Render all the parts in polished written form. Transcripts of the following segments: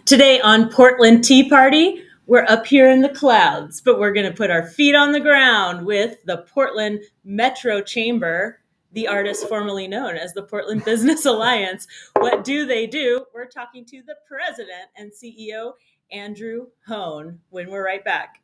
Today on Portland Tea Party, we're up here in the clouds, but we're going to put our feet on the ground with the Portland Metro Chamber, the artist formerly known as the Portland Business Alliance. What do they do? We're talking to the president and CEO, Andrew Hoan, when we're right back.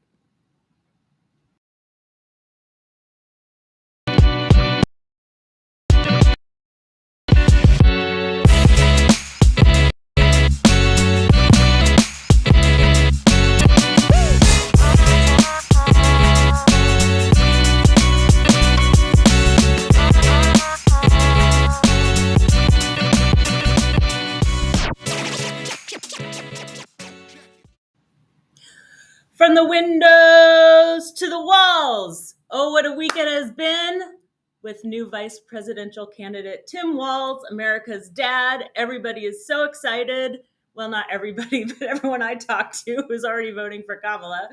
From the windows to the walls. Oh, what a week it has been with new vice presidential candidate Tim Walz, America's dad. Everybody is so excited. Well, not everybody, but everyone I talked to who's already voting for Kamala.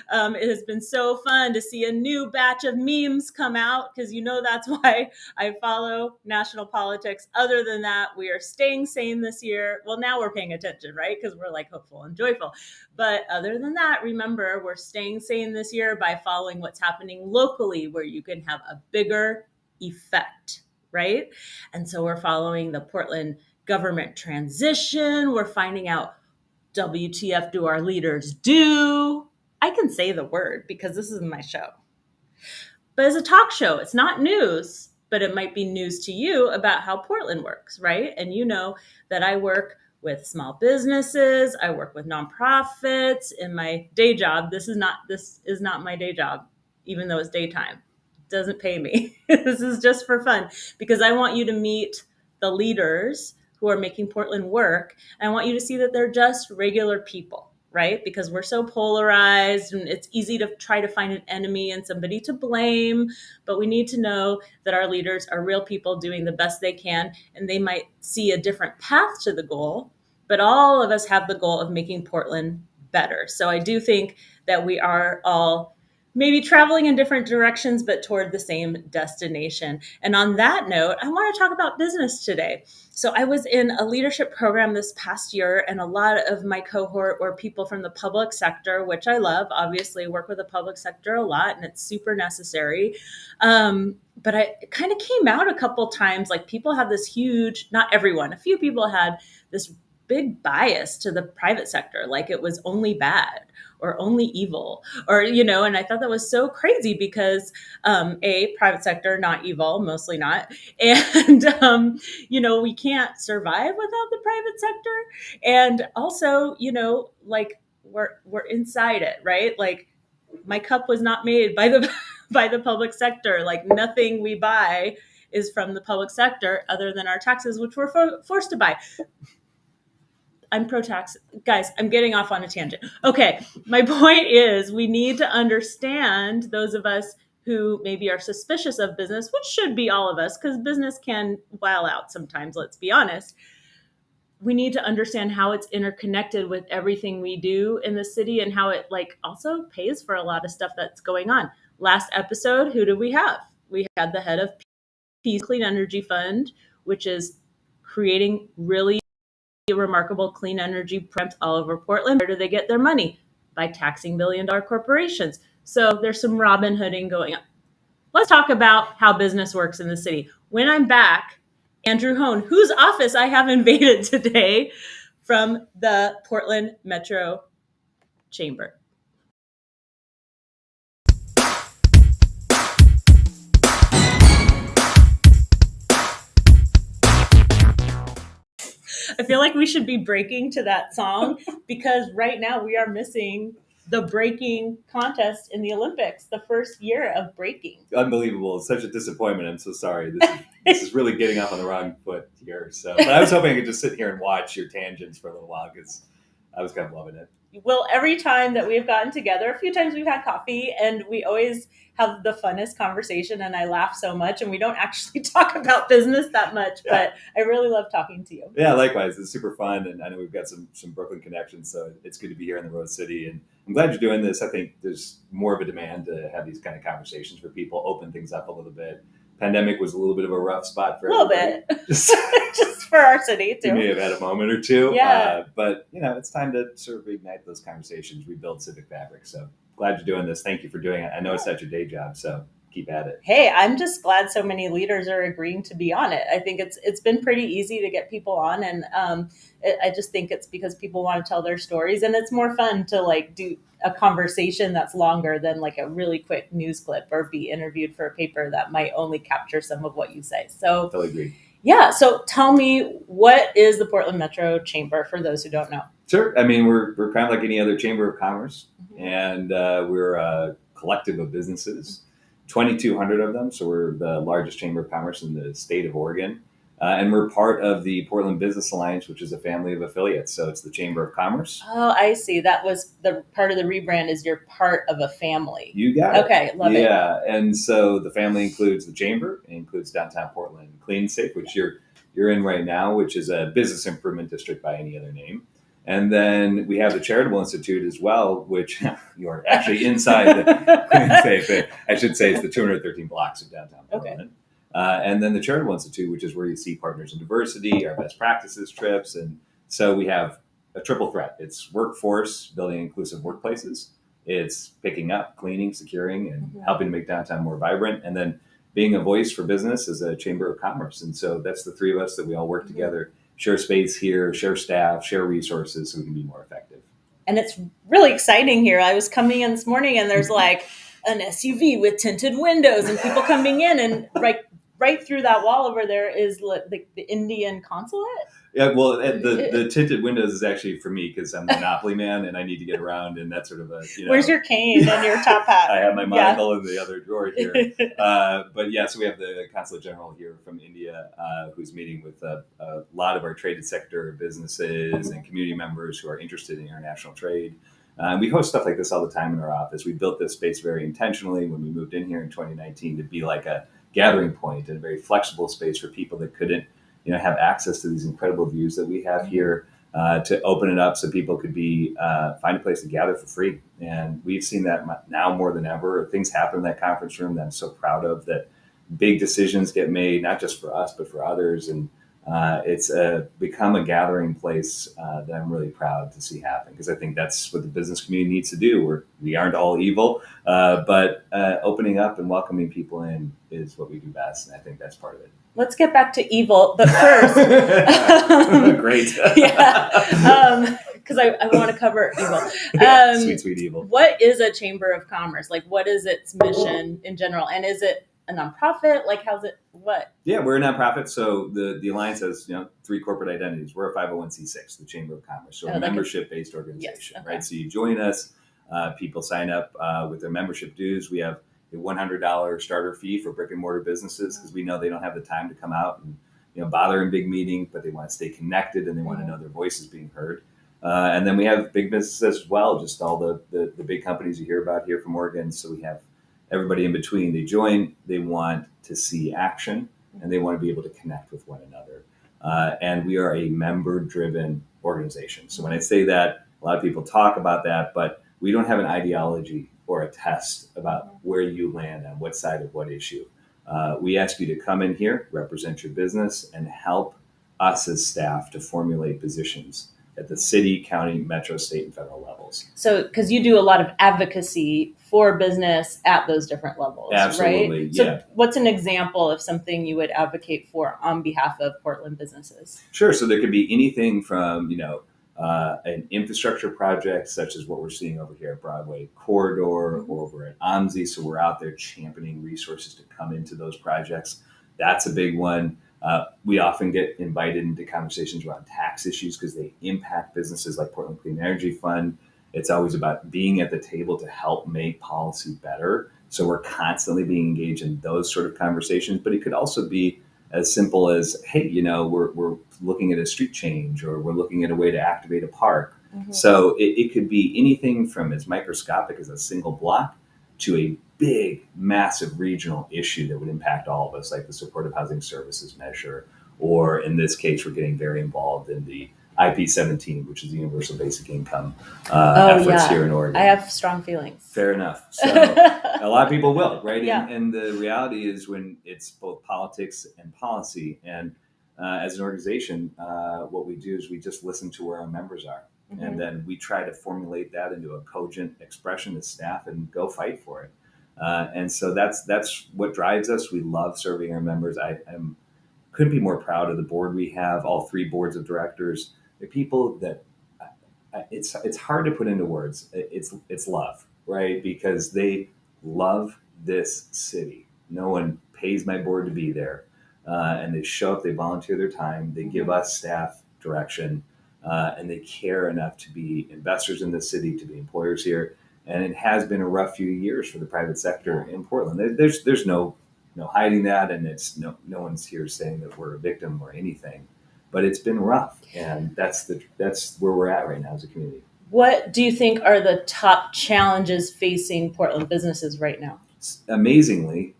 It has been so fun to see a new batch of memes come out because that's why I follow national politics. Other than that, we are staying sane this year. Well, now we're paying attention, right? Because we're like hopeful and joyful. But other than that, remember, we're staying sane this year by following what's happening locally where you can have a bigger effect, right? And so we're following the Portland government transition. We're finding out WTF do our leaders do. I can say the word because this is my show. But as a talk show, it's not news, but it might be news to you about how Portland works, right? And you know that I work with small businesses. I work with nonprofits in my day job. This is not my day job, even though it's daytime. It doesn't pay me. This is just for fun because I want you to meet the leaders who are making Portland work. And I want you to see that they're just regular people, right? Because we're so polarized and it's easy to try to find an enemy and somebody to blame. But we need to know that our leaders are real people doing the best they can. And they might see a different path to the goal, but all of us have the goal of making Portland better. So I do think that we are all maybe traveling in different directions, but toward the same destination. And on that note, I want to talk about business today. So I was in a leadership program this past year, and a lot of my cohort were people from the public sector, which I love. Obviously, work with the public sector a lot, and it's super necessary. But it kind of came out a couple times, like people have this huge, not everyone, a few people had this big bias to the private sector, like it was only bad or only evil, or, and I thought that was so crazy because, private sector, not evil, mostly not. And, we can't survive without the private sector. And also, like we're inside it, right? Like my cup was not made by the public sector. Like nothing we buy is from the public sector other than our taxes, which we're forced to buy. I'm pro-tax. Guys, I'm getting off on a tangent. Okay, my point is we need to understand those of us who maybe are suspicious of business, which should be all of us, because business can while out sometimes, let's be honest. We need to understand how it's interconnected with everything we do in the city and how it also pays for a lot of stuff that's going on. Last episode, who did we have? We had the head of Peace Clean Energy Fund, which is creating really remarkable clean energy programs all over Portland. Where do they get their money? By taxing billion-dollar corporations. So there's some Robin Hooding going on. Let's talk about how business works in the city. When I'm back, Andrew Hoan, whose office I have invaded today from the Portland Metro Chamber. I feel like we should be breaking to that song because right now we are missing the breaking contest in the Olympics, the first year of breaking. Unbelievable. It's such a disappointment. I'm so sorry. This is really getting off on the wrong foot here. But I was hoping I could just sit here and watch your tangents for a little while because I was kind of loving it. Well, every time that we've gotten together, a few times we've had coffee and we always have the funnest conversation and I laugh so much and we don't actually talk about business that much, but I really love talking to you. Yeah, likewise. It's super fun. And I know we've got some Brooklyn connections, so it's good to be here in the Rose City. And I'm glad you're doing this. I think there's more of a demand to have these kind of conversations for people, open things up a little bit. Pandemic was a little bit of a rough spot for everybody. A little bit. Just for our city we too. may have had a moment or two. Yeah. But it's time to sort of reignite those conversations, rebuild civic fabric. So glad you're doing this. Thank you for doing it. I know it's not your day job, so keep at it. Hey, I'm just glad so many leaders are agreeing to be on it. I think it's been pretty easy to get people on, and I just think it's because people want to tell their stories, and it's more fun to like do a conversation that's longer than like a really quick news clip or be interviewed for a paper that might only capture some of what you say. So Totally agree. Yeah. So tell me, what is the Portland Metro Chamber for those who don't know? Sure. I mean, we're kind of like any other chamber of commerce, and we're a collective of businesses, 2,200 of them. So we're the largest chamber of commerce in the state of Oregon. And we're part of the Portland Business Alliance, which is a family of affiliates. So it's the Chamber of Commerce. Oh, I see. That was the part of the rebrand, is you're part of a family. You got it. Okay, love it. Yeah. And so the family includes the Chamber, it includes downtown Portland Clean Safe, which you're in right now, which is a business improvement district by any other name. And then we have the Charitable Institute as well, which you're actually inside the Clean Safe. I should say it's the 213 blocks of downtown Portland. Okay. And then the Charitable Institute, which is where you see Partners in Diversity, our best practices trips. And so we have a triple threat. It's workforce, building inclusive workplaces. It's picking up, cleaning, securing, and helping to make downtown more vibrant. And then being a voice for business as a Chamber of Commerce. And so that's the three of us that we all work together, share space here, share staff, share resources so we can be more effective. And it's really exciting here. I was coming in this morning and there's like an SUV with tinted windows and people coming in, and right through that wall over there is the Indian consulate. Yeah, well, the tinted windows is actually for me because I'm a Monopoly man and I need to get around, and that's sort of a, Where's your cane and your top hat? I have my monocle in the other drawer here. But yeah, so we have the Consulate General here from India who's meeting with a lot of our traded sector businesses and community members who are interested in international trade. We host stuff like this all the time in our office. We built this space very intentionally when we moved in here in 2019 to be like a gathering point and a very flexible space for people that couldn't have access to these incredible views that we have here, to open it up so people could find a place to gather for free. And we've seen that now more than ever. Things happen in that conference room that I'm so proud of, that big decisions get made, not just for us, but for others. And it's become a gathering place that I'm really proud to see happen, because I think that's what the business community needs to do. We aren't all evil, but opening up and welcoming people in is what we do best. And I think that's part of it. Let's get back to evil, but first, great, because I want to cover evil. Sweet evil. What is a Chamber of Commerce? Like, what is its mission in general, and is it a nonprofit? Like, how's it? What? Yeah, we're a nonprofit. So the Alliance has three corporate identities. We're a 501c6, the Chamber of Commerce, so a membership-based organization, right? So you join us. People sign up with their membership dues. We have a $100 starter fee for brick and mortar businesses, because we know they don't have the time to come out and bother in big meetings, but they want to stay connected and they want to know their voice is being heard. And then we have big businesses as well, just all the big companies you hear about here from Oregon. So we have everybody in between. They join, they want to see action, and they want to be able to connect with one another. And we are a member-driven organization. So when I say that, a lot of people talk about that, but we don't have an ideology or a test about where you land on what side of what issue. We ask you to come in here, represent your business, and help us as staff to formulate positions at the city, county, metro, state, and federal levels. So, because you do a lot of advocacy for business at those different levels, absolutely, right? Yeah. So what's an example of something you would advocate for on behalf of Portland businesses? Sure. So there could be anything from, an infrastructure project, such as what we're seeing over here at Broadway Corridor or over at OMSI. So we're out there championing resources to come into those projects. That's a big one. We often get invited into conversations around tax issues because they impact businesses like Portland Clean Energy Fund. It's always about being at the table to help make policy better. So we're constantly being engaged in those sort of conversations, but it could also be as simple as, hey, we're looking at a street change, or we're looking at a way to activate a park. So it could be anything from as microscopic as a single block to a big, massive regional issue that would impact all of us, like the supportive housing services measure, or in this case, we're getting very involved in the IP17, which is the universal basic income efforts here in Oregon. I have strong feelings. Fair enough. So a lot of people will, right? Yeah. And the reality is, when it's both politics and policy, and as an organization, what we do is we just listen to where our members are. Mm-hmm. And then we try to formulate that into a cogent expression as staff and go fight for it. And so that's what drives us. We love serving our members. I couldn't be more proud of the board we have, all 3 boards of directors. They're people that it's hard to put into words. It's love, right? Because they love this city. No one pays my board to be there. And they show up, they volunteer their time, they give us staff direction, and they care enough to be investors in this city, to be employers here. And it has been a rough few years for the private sector in Portland. There's no hiding that, and it's no one's here saying that we're a victim or anything. But it's been rough, and that's where we're at right now as a community. What do you think are the top challenges facing Portland businesses right now? Amazingly,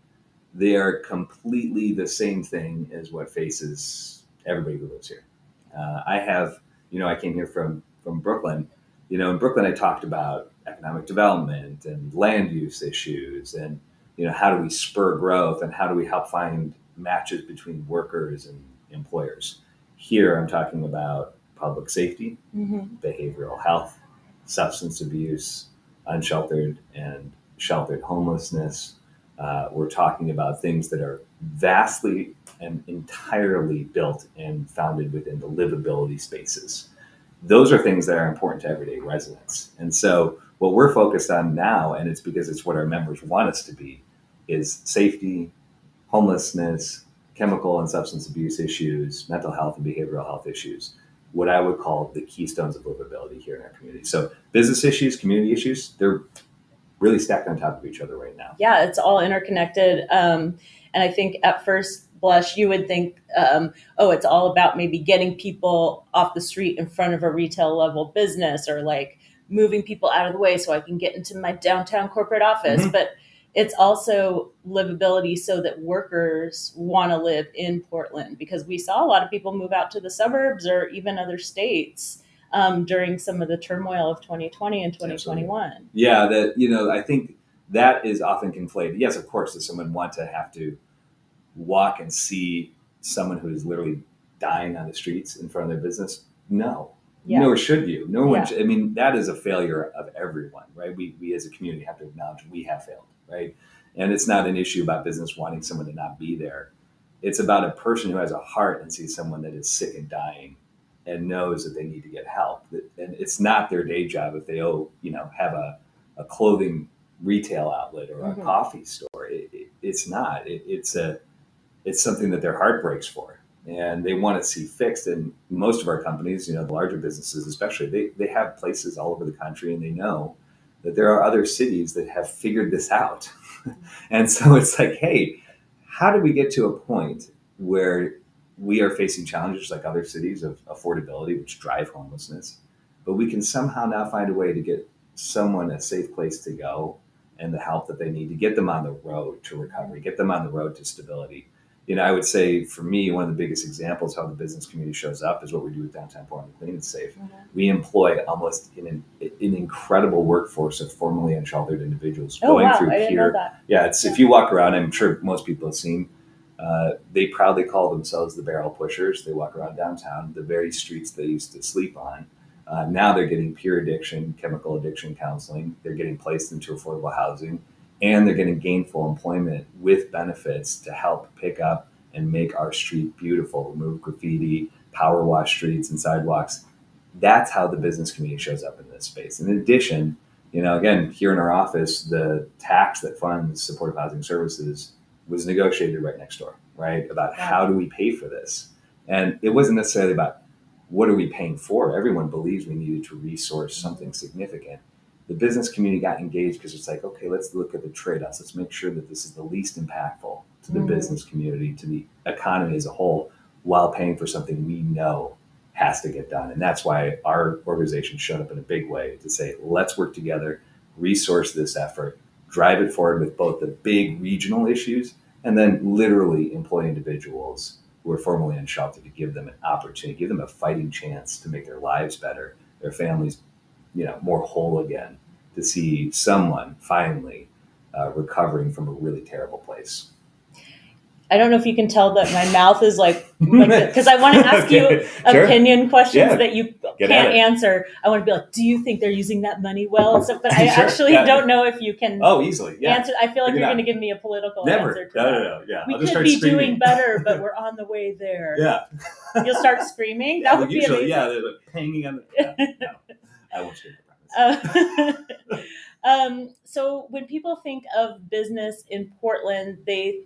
they are completely the same thing as what faces everybody who lives here. I came here from Brooklyn. In Brooklyn, I talked about economic development and land use issues, and how do we spur growth, and how do we help find matches between workers and employers. Here, I'm talking about public safety, behavioral health, substance abuse, unsheltered and sheltered homelessness. We're talking about things that are vastly and entirely built and founded within the livability spaces. Those are things that are important to everyday residents. And so what we're focused on now, and it's because it's what our members want us to be, is safety, homelessness, chemical and substance abuse issues, mental health and behavioral health issues, what I would call the keystones of livability here in our community. So business issues, community issues, they're really stacked on top of each other right now. Yeah, it's all interconnected. And I think at first blush, you would think, it's all about maybe getting people off the street in front of a retail level business, or like moving people out of the way so I can get into my downtown corporate office. Mm-hmm. But it's also livability so that workers want to live in Portland, because we saw a lot of people move out to the suburbs or even other states during some of the turmoil of 2020 and 2021. Absolutely. Yeah, I think that is often conflated. Yes, of course, does someone want to have to walk and see someone who is literally dying on the streets in front of their business? No. Yeah. Nor should you. No one. I mean, that is a failure of everyone, right? We as a community have to acknowledge we have failed, right? And it's not an issue about business wanting someone to not be there. It's about a person who has a heart and sees someone that is sick and dying and knows that they need to get help. And it's not their day job if they have a clothing retail outlet or a coffee store. It's not. It's something that their heart breaks for, and they want to see fixed. And most of our companies, the larger businesses especially, they have places all over the country, and they know that there are other cities that have figured this out. And so it's like, hey, how do we get to a point where we are facing challenges like other cities of affordability, which drive homelessness, but we can somehow now find a way to get someone a safe place to go and the help that they need to get them on the road to recovery, get them on the road to stability. I would say for me, one of the biggest examples how the business community shows up is what we do with Downtown Portland Clean and Safe. Mm-hmm. We employ almost an incredible workforce of formerly unsheltered individuals going through I didn't know that. Yeah, if you walk around, I'm sure most people have seen, they proudly call themselves the barrel pushers. They walk around downtown, the very streets they used to sleep on. Now they're getting peer addiction, chemical addiction counseling. They're getting placed into affordable housing, and they're getting gainful employment with benefits to help pick up and make our street beautiful, remove graffiti, power wash streets and sidewalks. That's how the business community shows up in this space. In addition, again, here in our office, the tax that funds supportive housing services was negotiated right next door, right? About how do we pay for this? And it wasn't necessarily about what are we paying for? Everyone believes we needed to resource something significant. The business community got engaged because it's like, okay, let's look at the trade-offs. Let's make sure that this is the least impactful to the business community, to the economy as a whole, while paying for something we know has to get done. And that's why our organization showed up in a big way to say, let's work together, resource this effort, drive it forward with both the big regional issues and then literally employ individuals who are formerly unsheltered to give them an opportunity, give them a fighting chance to make their lives better, their families more whole again, to see someone finally recovering from a really terrible place. I don't know if you can tell that my mouth is like because I want to ask you opinion questions that you can't answer. I want to be like, do you think they're using that money well and stuff? But I actually don't know if you can. Easily. Answer. I feel like you're going to give me a political answer. No. Yeah, we could be doing better, but we're on the way there. Yeah. You'll start screaming. That would be amazing. Yeah, they're like hanging on the. No, I won't scream. So when people think of business in Portland, they,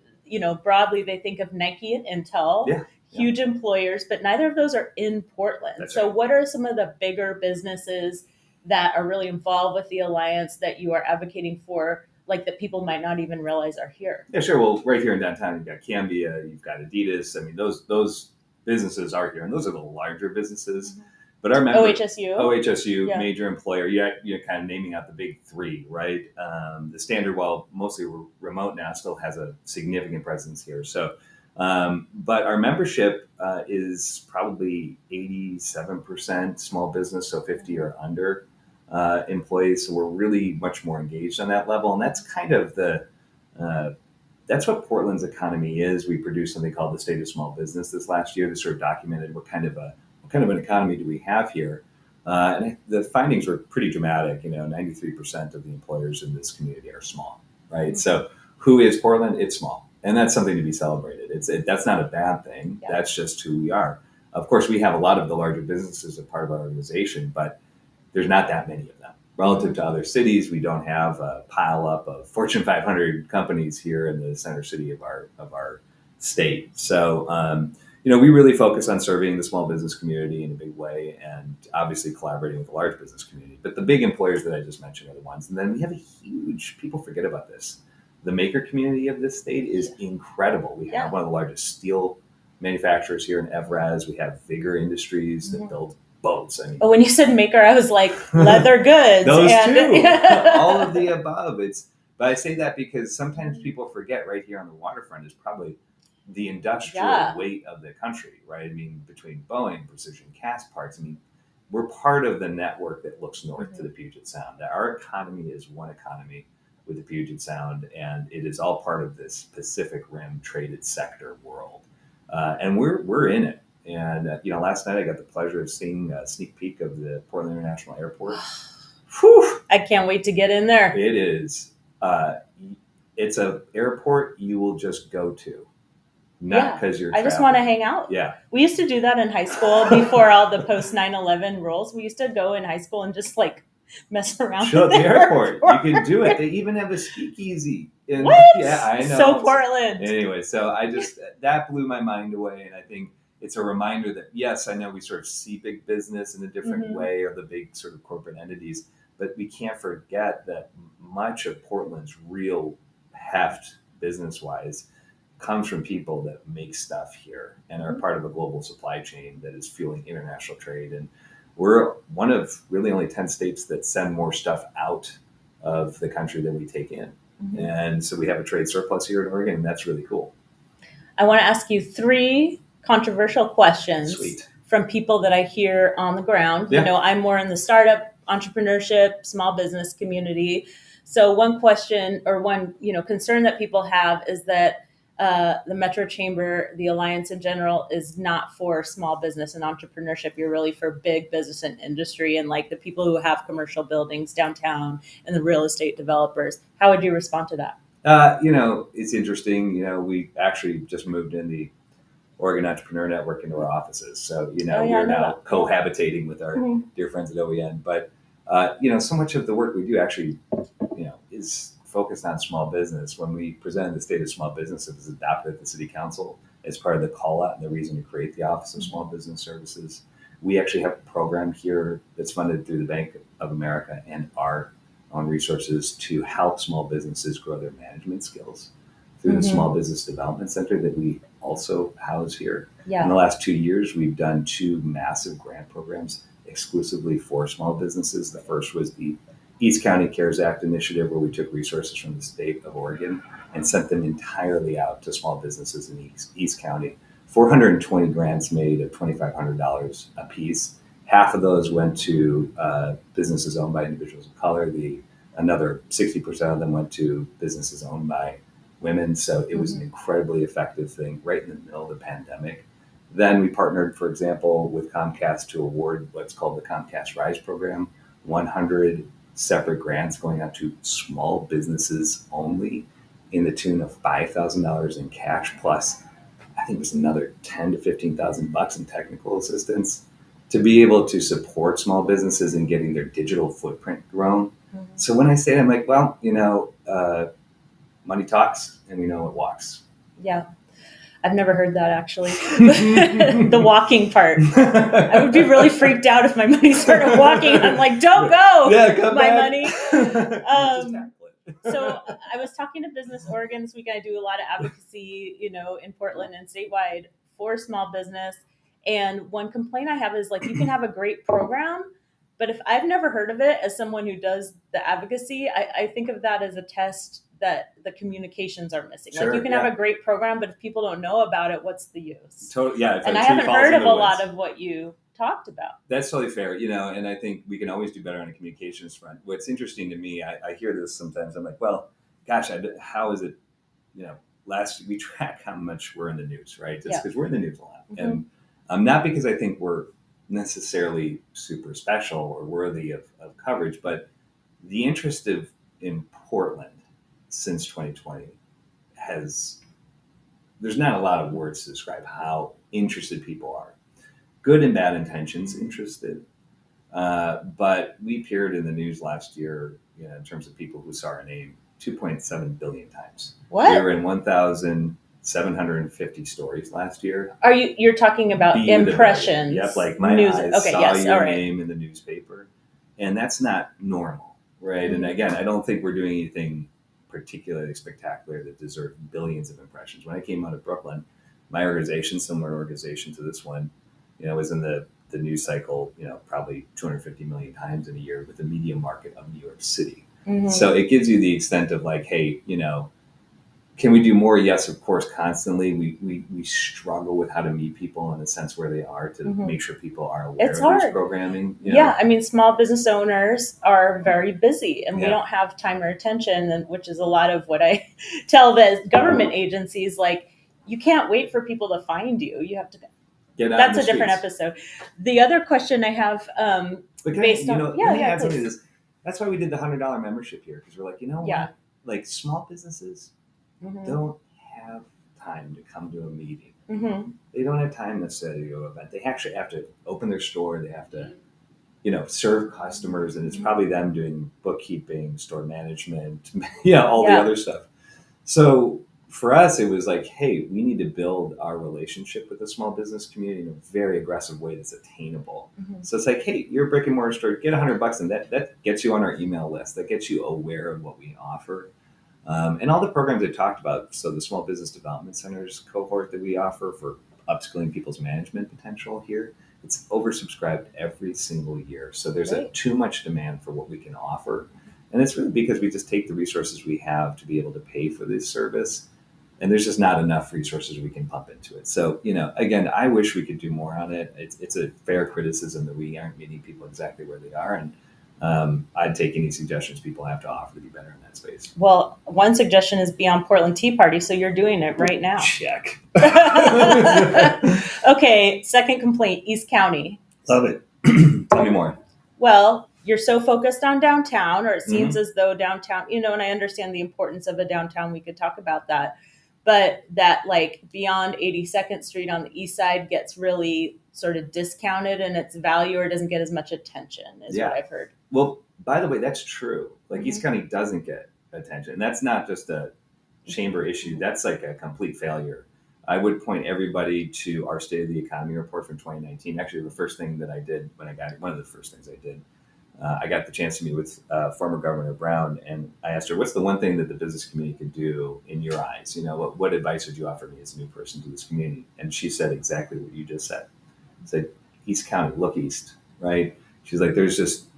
broadly they think of Nike and Intel, huge employers, but neither of those are in Portland. That's so right. What are some of the bigger businesses that are really involved with the Alliance that you are advocating for, like that people might not even realize are here? Yeah, sure. Well, right here in downtown, you've got Cambia, you've got Adidas. I mean, those businesses are here, and those are the larger businesses. Mm-hmm. But our member, OHSU, major employer, you're kind of naming out the big three, right? The Standard, while mostly remote now, still has a significant presence here. So, but our membership is probably 87% small business, so 50 or under employees. So we're really much more engaged on that level. And that's kind of that's what Portland's economy is. We produced something called the State of Small Business this last year that sort of documented what kind of an economy do we have here? And the findings were pretty dramatic. 93% of the employers in this community are small, right? Mm-hmm. So who is Portland? It's small. And that's something to be celebrated. That's not a bad thing. Yeah. That's just who we are. Of course, we have a lot of the larger businesses as part of our organization, but there's not that many of them. Relative to other cities, we don't have a pile up of Fortune 500 companies here in the center city of our state. So, we really focus on serving the small business community in a big way and obviously collaborating with the large business community. But the big employers that I just mentioned are the ones. And then we have people forget about this. The maker community of this state is incredible. We have one of the largest steel manufacturers here in Evrez. We have Vigor Industries that build boats. I mean, when you said maker, I was like leather goods. Those too. All of the above. But I say that because sometimes people forget right here on the waterfront is probably the industrial weight of the country, right? I mean, between Boeing, Precision Cast Parts, I mean, we're part of the network that looks north to the Puget Sound. Our economy is one economy with the Puget Sound, and it is all part of this Pacific Rim traded sector world. And we're in it. And, last night I got the pleasure of seeing a sneak peek of the Portland International Airport. Whew, I can't wait to get in there. It is. It's an airport you will just go to. Not because you're I just want to hang out. Yeah. We used to do that in high school before all the post 9/11 rules. We used to go in high school and just mess around. Show the airport. You can do it. They even have a speakeasy. What? Yeah, I know. So Portland. Anyway, so that blew my mind away. And I think it's a reminder that, yes, I know we sort of see big business in a different way, or the big sort of corporate entities, but we can't forget that much of Portland's real heft business-wise comes from people that make stuff here and are part of a global supply chain that is fueling international trade. And we're one of really only 10 states that send more stuff out of the country than we take in. Mm-hmm. And so we have a trade surplus here in Oregon, and that's really cool. I want to ask you 3 controversial questions from people that I hear on the ground. Yeah. I'm more in the startup, entrepreneurship, small business community. So one question or one, concern that people have is that the Metro Chamber, the Alliance in general, is not for small business and entrepreneurship. You're really for big business and industry and the people who have commercial buildings downtown and the real estate developers. How would you respond to that? It's interesting. We actually just moved in the Oregon Entrepreneur Network into our offices. So, we're now cohabitating with our dear friends at OEN. But, so much of the work we do actually, is focused on small business. When we presented the State of Small Business, it was adopted at the City Council as part of the call out and the reason to create the Office of Small Business Services. We actually have a program here that's funded through the Bank of America and our own resources to help small businesses grow their management skills through the Small Business Development Center that we also house here. Yeah. In the last 2 years, we've done 2 massive grant programs exclusively for small businesses. The first was the East County CARES Act initiative, where we took resources from the state of Oregon and sent them entirely out to small businesses in East County. 420 grants made of $2,500 a piece. Half of those went to businesses owned by individuals of color. Another 60% of them went to businesses owned by women. So it was an incredibly effective thing right in the middle of the pandemic. Then we partnered, for example, with Comcast to award what's called the Comcast Rise program, 100 separate grants going out to small businesses only in the tune of $5,000 in cash, plus I think it was another 10 to 15,000 bucks in technical assistance to be able to support small businesses in getting their digital footprint grown. So when I say that, I'm like, well, money talks and we know it walks. Yeah. I've never heard that actually. The walking part. I would be really freaked out if my money started walking. I'm like, don't go. Yeah, come my back. money. So I was talking to Business Oregon this week. I do a lot of advocacy, in Portland and statewide for small business. And one complaint I have is like, you can have a great program, but if I've never heard of it as someone who does the advocacy, I think of that as a test that the communications are missing. Sure, like you can have a great program, but if people don't know about it, what's the use? Totally, yeah. And I haven't heard of a lot of what you talked about. That's totally fair, and I think we can always do better on a communications front. What's interesting to me, I hear this sometimes. I'm like, well, gosh, how is it? Last we track how much we're in the news, right? Just because we're in the news a lot, and not because I think we're necessarily super special or worthy of coverage, but the interest in Portland since 2020 there's not a lot of words to describe how interested people are. Good and bad intentions interested. But we appeared in the news last year, in terms of people who saw our name, 2.7 billion times. What? We were in 1,750 stories last year. You're talking about impressions? Yep, like my news. eyes saw your name in the newspaper. And that's not normal, right? And again, I don't think we're doing anything particularly spectacular that deserves billions of impressions. When I came out of Brooklyn, my organization, similar organization to this one, was in the news cycle, probably 250 million times in a year with the media market of New York City. So it gives you the extent of like, hey, can we do more? Yes, of course, constantly. We struggle with how to meet people in a sense where they are to make sure people are aware of this programming. Yeah, I mean, small business owners are very busy and we don't have time or attention, which is a lot of what I tell the government agencies, like, you can't wait for people to find you. You have to that's a different episode. The other question I have based on that's why we did the $100 membership here, because we're like, what? Like small businesses don't have time to come to a meeting. They don't have time necessarily to go to an event. They actually have to open their store. They have to, serve customers, and it's probably them doing bookkeeping, store management, all the other stuff. So for us, it was like, hey, we need to build our relationship with the small business community in a very aggressive way that's attainable. So it's like, hey, you're a brick and mortar store, get $100, and that gets you on our email list. That gets you aware of what we offer. And all the programs I talked about, so the Small Business Development Centers cohort that we offer for upskilling people's management potential here, it's oversubscribed every single year. So there's too much demand for what we can offer. And it's really because we just take the resources we have to be able to pay for this service. And there's just not enough resources we can pump into it. So, again, I wish we could do more on it. It's a fair criticism that we aren't meeting people exactly where they are. And I'd take any suggestions people have to offer to be better in that space. Well, one suggestion is be on Portland Tea Party, so you're doing it right now. Check. Okay, second complaint, East County. Love it. Tell me more. Well, you're so focused on downtown, or it seems as though downtown, and I understand the importance of a downtown. We could talk about that. But that like beyond 82nd Street on the east side gets really sort of discounted in its value, or doesn't get as much attention is what I've heard. Well, by the way, that's true. Like East County doesn't get attention. And that's not just a chamber issue. That's like a complete failure. I would point everybody to our State of the Economy report from 2019. Actually, the first thing that I did one of the first things I did, I got the chance to meet with former Governor Brown, and I asked her, what's the one thing that the business community could do in your eyes? What advice would you offer me as a new person to this community? And she said exactly what you just said. Said, East County, look east, right? She's like, there's just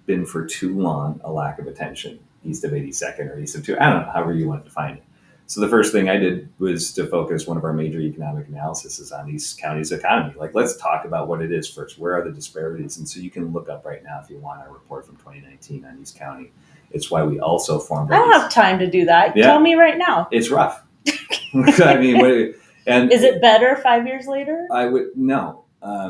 been for too long a lack of attention east of 82nd or east of 2. I don't know, however you want to define it. So the first thing I did was to focus one of our major economic analyses on East County's economy. Like, let's talk about what it is first. Where are the disparities? And so you can look up right now if you want our report from 2019 on East County. It's why we also formed. I don't have time to do that. Yeah. Tell me right now. It's rough. I mean, and is it better 5 years later? No.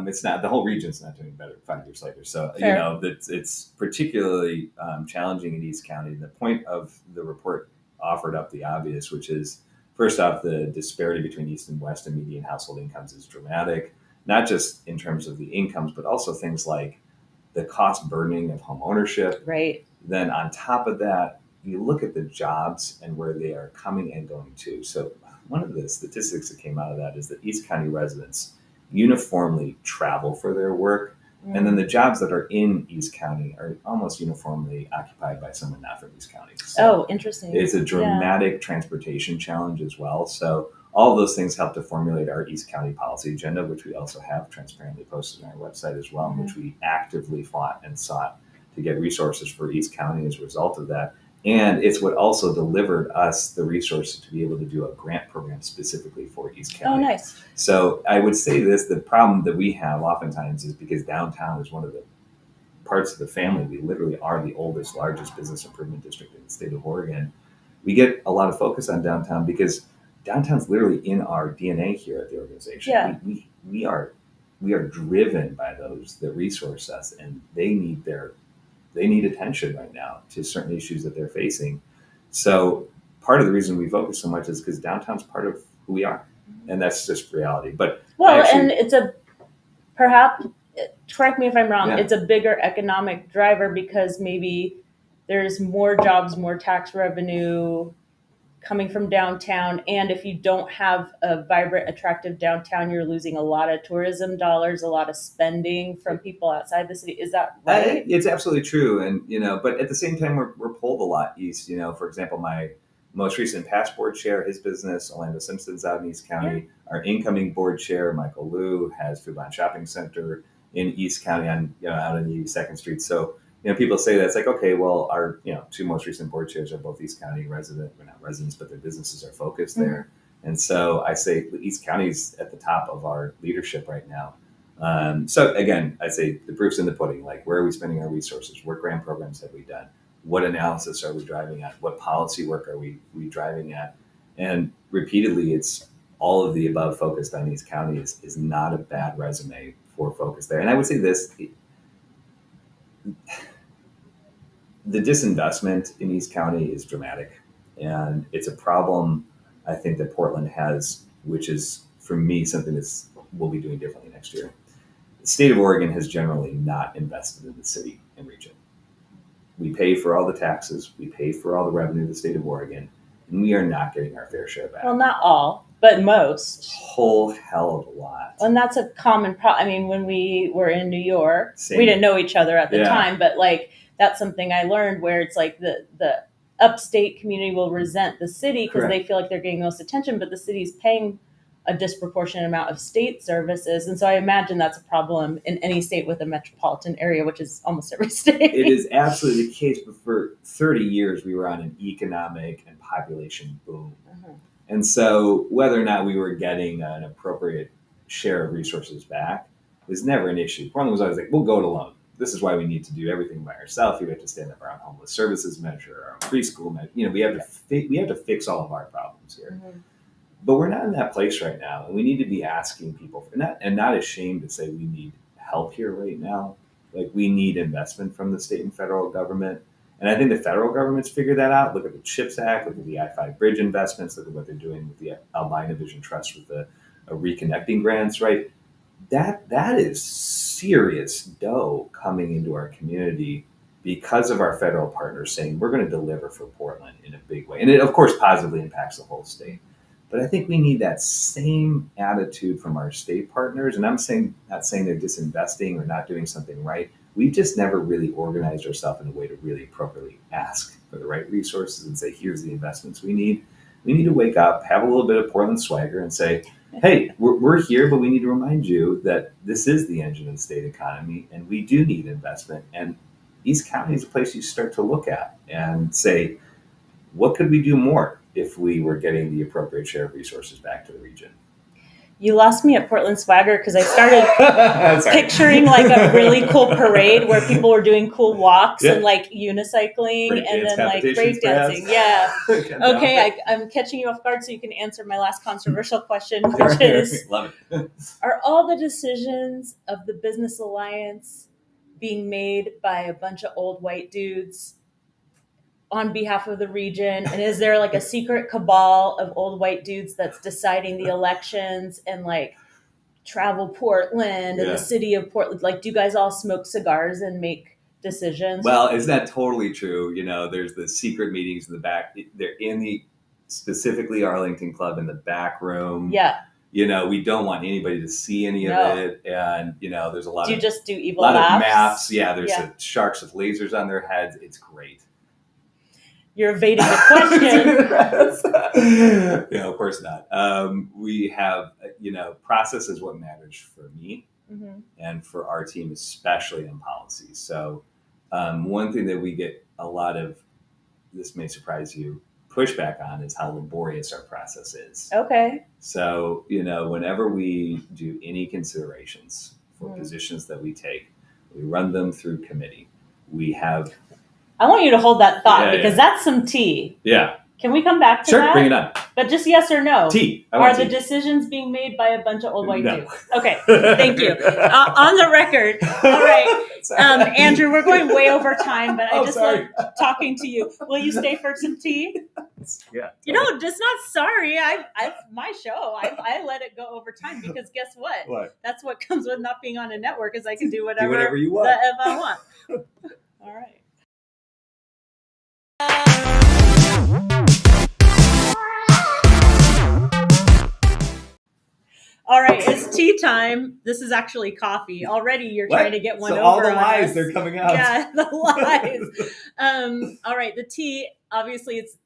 It's not. The whole region's not doing better 5 years later. So, Fair. it's particularly challenging in East County. The point of the report offered up the obvious, which is, first off, the disparity between East and West and median household incomes is dramatic, not just in terms of the incomes, but also things like the cost burdening of home ownership. Right. Then on top of that, you look at the jobs and where they are coming and going to. So one of the statistics that came out of that is that East County residents uniformly travel for their work. And then the jobs that are in East County are almost uniformly occupied by someone not from East County. So interesting. It's a dramatic transportation challenge as well. So all those things help to formulate our East County policy agenda, which we also have transparently posted on our website as well, in which we actively fought and sought to get resources for East County as a result of that. And it's what also delivered us the resources to be able to do a grant program specifically for East County. Oh, nice. So I would say this, the problem that we have oftentimes is because downtown is one of the parts of the family. We literally are the oldest, largest business improvement district in the state of Oregon. We get a lot of focus on downtown because downtown's literally in our DNA here at the organization. Yeah. We are driven by those that resource us, and they need attention right now to certain issues that they're facing. So part of the reason we focus so much is because downtown's part of who we are, and that's just reality. But and it's perhaps, correct me if I'm wrong, it's a bigger economic driver because maybe there's more jobs, more tax revenue coming from downtown. And if you don't have a vibrant, attractive downtown, you're losing a lot of tourism dollars, a lot of spending from people outside the city. Is that right? It's absolutely true. And, but at the same time, we're pulled a lot east. For example, my most recent past board chair, his business, Orlando Simpson's out in East County. Our incoming board chair, Michael Liu, has Foodland Shopping Center in East County out on 82nd Street. So, people say that it's like, okay, well, our, two most recent board chairs are both East County residents, well, not residents, but their businesses are focused there. And so I say East County's at the top of our leadership right now. So again, I say the proof's in the pudding. Like, where are we spending our resources? What grant programs have we done? What analysis are we driving at? What policy work are we driving at? And repeatedly, it's all of the above focused on East County is not a bad resume for focus there. And I would say this, the disinvestment in East County is dramatic, and it's a problem I think that Portland has, which is, for me, something we'll be doing differently next year. The state of Oregon has generally not invested in the city and region. We pay for all the taxes, we pay for all the revenue of the state of Oregon, and we are not getting our fair share back. Well, not all, but most. Whole hell of a lot. And that's a common problem. I mean, when we were in New York, we didn't know each other at the time, but that's something I learned, where it's like the upstate community will resent the city because they feel like they're getting most attention, but the city's paying a disproportionate amount of state services. And so I imagine that's a problem in any state with a metropolitan area, which is almost every state. It is absolutely the case, but for 30 years, we were on an economic and population boom. And so whether or not we were getting an appropriate share of resources back was never an issue. Portland was always like, we'll go it alone. This is why we need to do everything by ourselves. We have to stand up our own homeless services measure, our own preschool measure. We have to fix all of our problems here. But we're not in that place right now, and we need to be asking people not ashamed to say we need help here right now. Like, we need investment from the state and federal government. And I think the federal government's figured that out. Look at the CHIPS Act, look at the I-5 bridge investments, look at what they're doing with the Albina Vision Trust with the reconnecting grants, right? That is serious dough coming into our community because of our federal partners saying we're going to deliver for Portland in a big way. And it, of course, positively impacts the whole state. But I think we need that same attitude from our state partners. And I'm not saying they're disinvesting or not doing something right. We've just never really organized ourselves in a way to really appropriately ask for the right resources and say, here's the investments we need. We need to wake up, have a little bit of Portland swagger and say, hey, we're here, but we need to remind you that this is the engine of the state economy, and we do need investment. And East County is a place you start to look at and say, what could we do more? if we were getting the appropriate share of resources back to the region. You lost me at Portland Swagger because I started picturing like a really cool parade where people were doing cool walks and like unicycling and then like breakdancing. Yeah. Okay, I'm catching you off guard so you can answer my last controversial question, which is, love it. Are all the decisions of the Business Alliance being made by a bunch of old white dudes on behalf of the region? And is there like a secret cabal of old white dudes that's deciding the elections and like travel Portland and the city of Portland? Like, do you guys all smoke cigars and make decisions? Well, is that totally true? There's the secret meetings in the back. They're in the specifically Arlington Club in the back room. Yeah. We don't want anybody to see any of it. And, there's a lot of... Do you just do evil laughs? Of maps. Yeah, there's sharks with lasers on their heads. It's great. You're evading the question. Of course not. We have, process is what matters for me and for our team, especially in policy. So one thing that we get a lot of, this may surprise you, pushback on is how laborious our process is. Okay. So, whenever we do any considerations for positions that we take, we run them through committee. We have... I want you to hold that thought because that's some tea. Yeah. Can we come back to that? Sure, bring it on. But just yes or no. Tea. Are the decisions being made by a bunch of old white No. dudes? Okay, thank you. On the record. All right. Andrew, we're going way over time, but I just love talking to you. Will you stay for some tea? Yeah. Just not sorry. I my show. I let it go over time because guess what? What? That's what comes with not being on a network is I can do whatever you want. The F I want. All right. All right, it's tea time. This is actually coffee. Already you're trying to get one over all the on lies, us. they're coming out. Yeah, the lies. All right, the tea, obviously it's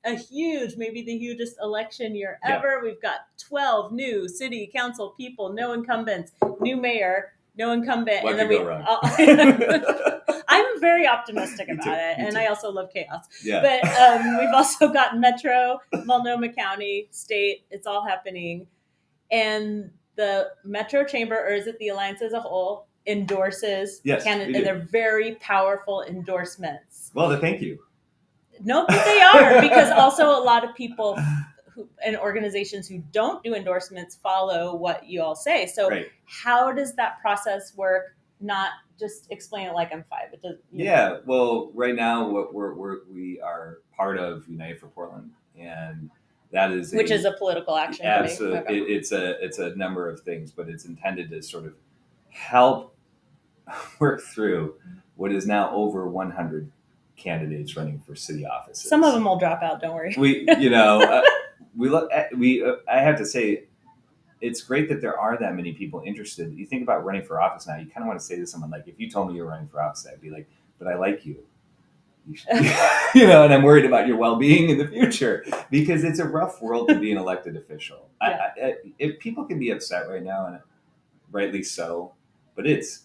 maybe the hugest election year ever. We've got 12 new city council people, no incumbents, new mayor, no incumbent. What could go wrong? I'm very optimistic about it, and I also love chaos. Yeah. But we've also got Metro, Multnomah County, state. It's all happening. And the Metro Chamber, or is it the Alliance as a whole, endorses candidates, and they're very powerful endorsements. Well, thank you. No, but they are, because also a lot of people and organizations who don't do endorsements follow what you all say. So how does that process work? Not just explain it like I'm five. It does. Well, right now we are part of Unite for Portland, and that is which is a political action. Absolutely, it's a number of things, but it's intended to sort of help work through what is now over 100 candidates running for city offices. Some of them will drop out. Don't worry. I have to say, it's great that there are that many people interested. You think about running for office now, you kind of want to say to someone, like, if you told me you're running for office, I'd be like, but I like you. And I'm worried about your well-being in the future, because it's a rough world to be an elected official. If people can be upset right now, and rightly so, but it's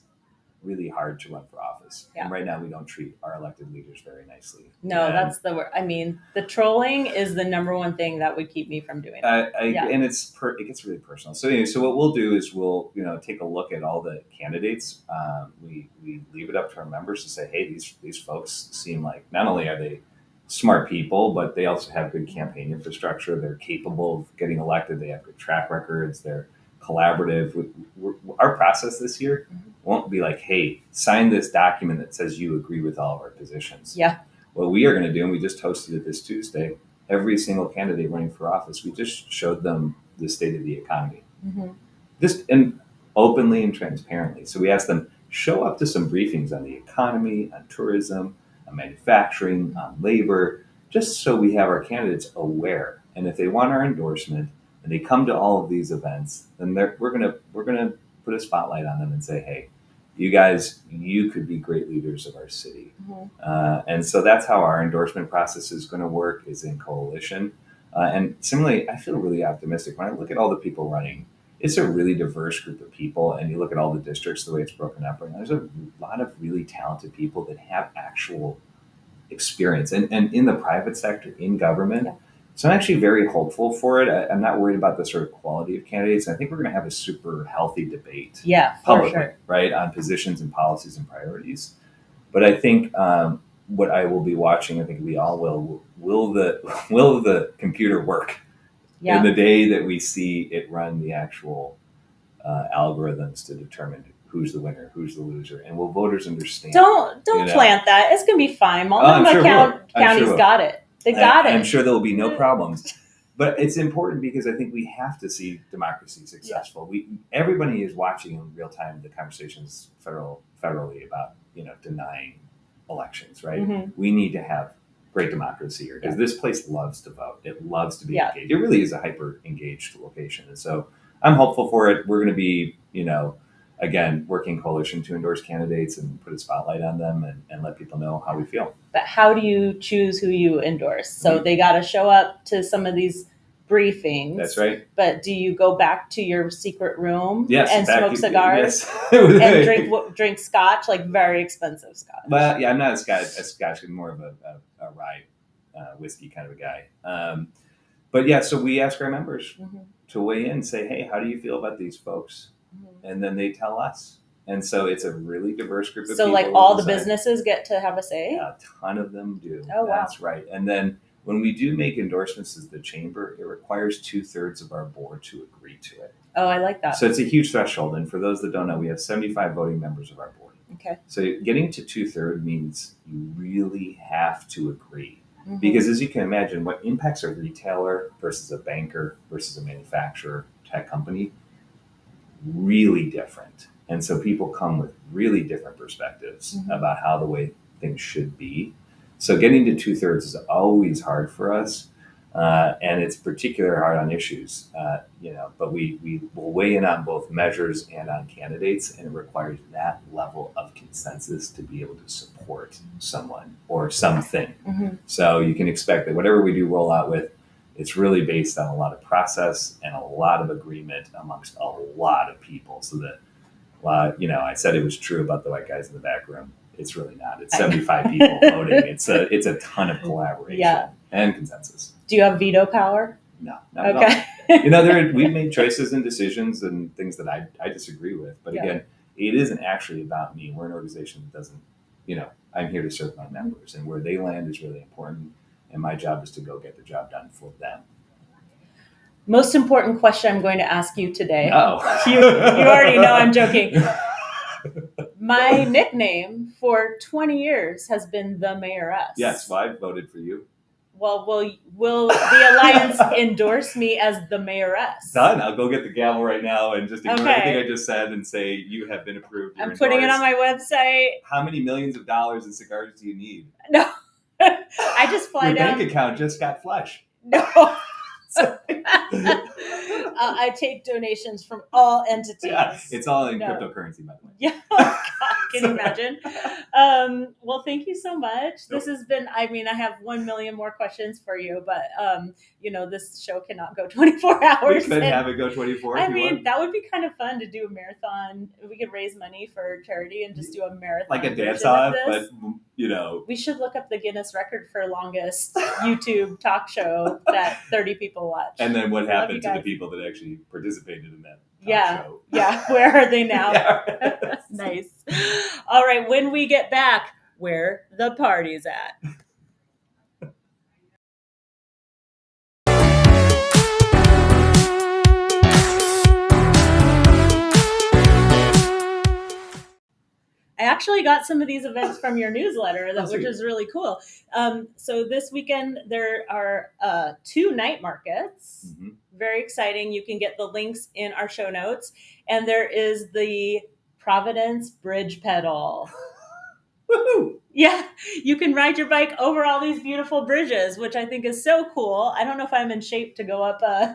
really hard to run for office. And right now we don't treat our elected leaders very nicely. No, that's the word. I mean, the trolling is the number one thing that would keep me from doing that. And it gets really personal. So anyway, so what we'll do is we'll take a look at all the candidates. We leave it up to our members to say, hey, these folks seem like not only are they smart people, but they also have good campaign infrastructure. They're capable of getting elected. They have good track records. They're collaborative. Our process this year won't be like, hey, sign this document that says you agree with all of our positions. Yeah. What we are going to do, and we just hosted it this Tuesday, every single candidate running for office, we just showed them the state of the economy. Just and openly and transparently. So we asked them, show up to some briefings on the economy, on tourism, on manufacturing, on labor, just so we have our candidates aware. And if they want our endorsement and they come to all of these events, then we're gonna put a spotlight on them and say, hey, you guys, you could be great leaders of our city. And so that's how our endorsement process is going to work, is in coalition. And similarly, I feel really optimistic when I look at all the people running. It's a really diverse group of people, and you look at all the districts, the way it's broken up right now, there's a lot of really talented people that have actual experience. And in the private sector, in government, So I'm actually very hopeful for it. I'm not worried about the sort of quality of candidates. I think we're going to have a super healthy debate, publicly, sure. right, on positions and policies and priorities. But I think what I will be watching, I think we all will the computer work in the day that we see it run the actual algorithms to determine who's the winner, who's the loser, and will voters understand? Don't plant that. It's gonna be fine. Multnomah County's got it. They got it. I'm sure there will be no problems. But it's important because I think we have to see democracy successful. Everybody is watching in real time the conversations federally about denying elections, right? Mm-hmm. We need to have great democracy here because this place loves to vote. It loves to be engaged. It really is a hyper engaged location, and so I'm hopeful for it. We're going to be, again, working coalition to endorse candidates and put a spotlight on them and let people know how we feel. But how do you choose who you endorse? So they got to show up to some of these briefings. That's right. But do you go back to your secret room and smoke cigars and drink scotch, like very expensive scotch? Well, yeah, I'm not a scotch, I'm more of a rye whiskey kind of a guy. But yeah, so we ask our members to weigh in and say, hey, how do you feel about these folks? And then they tell us. And so it's a really diverse group of people. So like all the businesses get to have a say? Yeah, a ton of them do. Oh, wow. That's right. And then when we do make endorsements as the chamber, it requires 2/3 of our board to agree to it. Oh, I like that. So it's a huge threshold. And for those that don't know, we have 75 voting members of our board. Okay. So getting to 2/3 means you really have to agree. Because as you can imagine, what impacts a retailer versus a banker versus a manufacturer, tech company, really different. And so people come with really different perspectives about how the way things should be. So getting to 2/3 is always hard for us. And it's particularly hard on issues, but we will weigh in on both measures and on candidates, and it requires that level of consensus to be able to support someone or something. So you can expect that whatever we do roll out with, it's really based on a lot of process and a lot of agreement amongst a lot of people. So that, I said it was true about the white guys in the back room. It's really not. It's 75 people voting. It's a ton of collaboration and consensus. Do you have veto power? No, not at all. We've made choices and decisions and things that I disagree with. But again, it isn't actually about me. We're an organization that doesn't, I'm here to serve my members, and where they land is really important. And my job is to go get the job done for them. Most important question I'm going to ask you today. Oh, you already know I'm joking. My nickname for 20 years has been the Mayoress. Yes, well, I voted for you. Well, will the Alliance endorse me as the Mayoress? Done. I'll go get the gavel right now and just ignore everything I just said and say you have been approved. I'm putting it on my website. How many millions of dollars in cigars do you need? No. I just fly Your down. bank account just got flush. No. I take donations from all entities. Yeah, it's all in cryptocurrency, by the way. Yeah. Can you imagine? Well, thank you so much. This has been, I have 1 million more questions for you, but, this show cannot go 24 hours. We could have it go 24 if you want. That would be kind of fun to do a marathon. We could raise money for charity and just do a marathon. Like a dance-off, but, We should look up the Guinness record for longest YouTube talk show that 30 people watch. And then what happened to the people that actually participated in that show? Yeah. Where are they now? Nice. All right. When we get back, where the party's at. I actually got some of these events from your newsletter, which is really cool. So this weekend, there are 2 night markets. Very exciting. You can get the links in our show notes. And there is the Providence Bridge Pedal. Woohoo! Yeah, you can ride your bike over all these beautiful bridges, which I think is so cool. I don't know if I'm in shape to go up a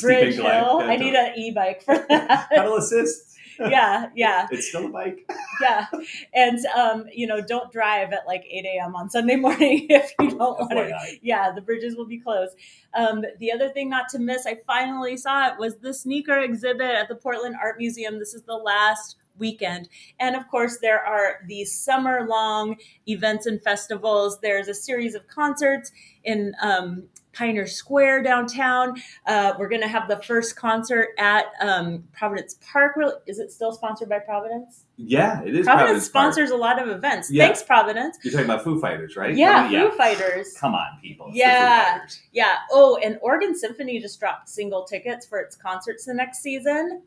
bridge hill. I need an e-bike for that. Pedal assist. Yeah. It's still a bike. Yeah. And, don't drive at like 8 a.m. on Sunday morning if you don't want to. Yeah, the bridges will be closed. The other thing not to miss, I finally saw it, was the sneaker exhibit at the Portland Art Museum. This is the last weekend. And of course, there are these summer-long events and festivals. There's a series of concerts in Pioneer Square downtown. We're going to have the first concert at Providence Park. Is it still sponsored by Providence? Yeah, it is. Providence sponsors a lot of events. Yeah. Thanks, Providence. You're talking about Foo Fighters, right? Yeah, Foo Fighters. Come on, people. It's yeah. the Foo Fighters. Yeah. Oh, and Oregon Symphony just dropped single tickets for its concerts the next season.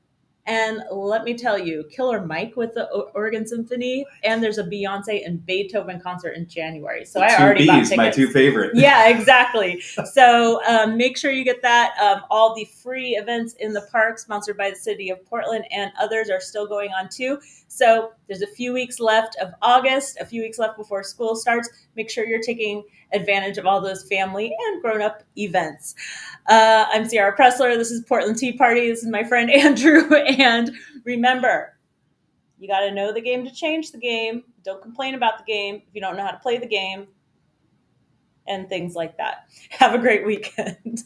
And let me tell you, Killer Mike with the Oregon Symphony, and there's a Beyonce and Beethoven concert in January. So I already bought tickets. My two favorite. Yeah, exactly. So make sure you get that. All the free events in the park, sponsored by the city of Portland, and others are still going on too. So there's a few weeks left of August, a few weeks left before school starts. Make sure you're taking advantage of all those family and grown-up events. I'm Ciara Pressler. This is Portland Tea Party. This is my friend Andrew. And remember, you got to know the game to change the game. Don't complain about the game if you don't know how to play the game, and things like that. Have a great weekend.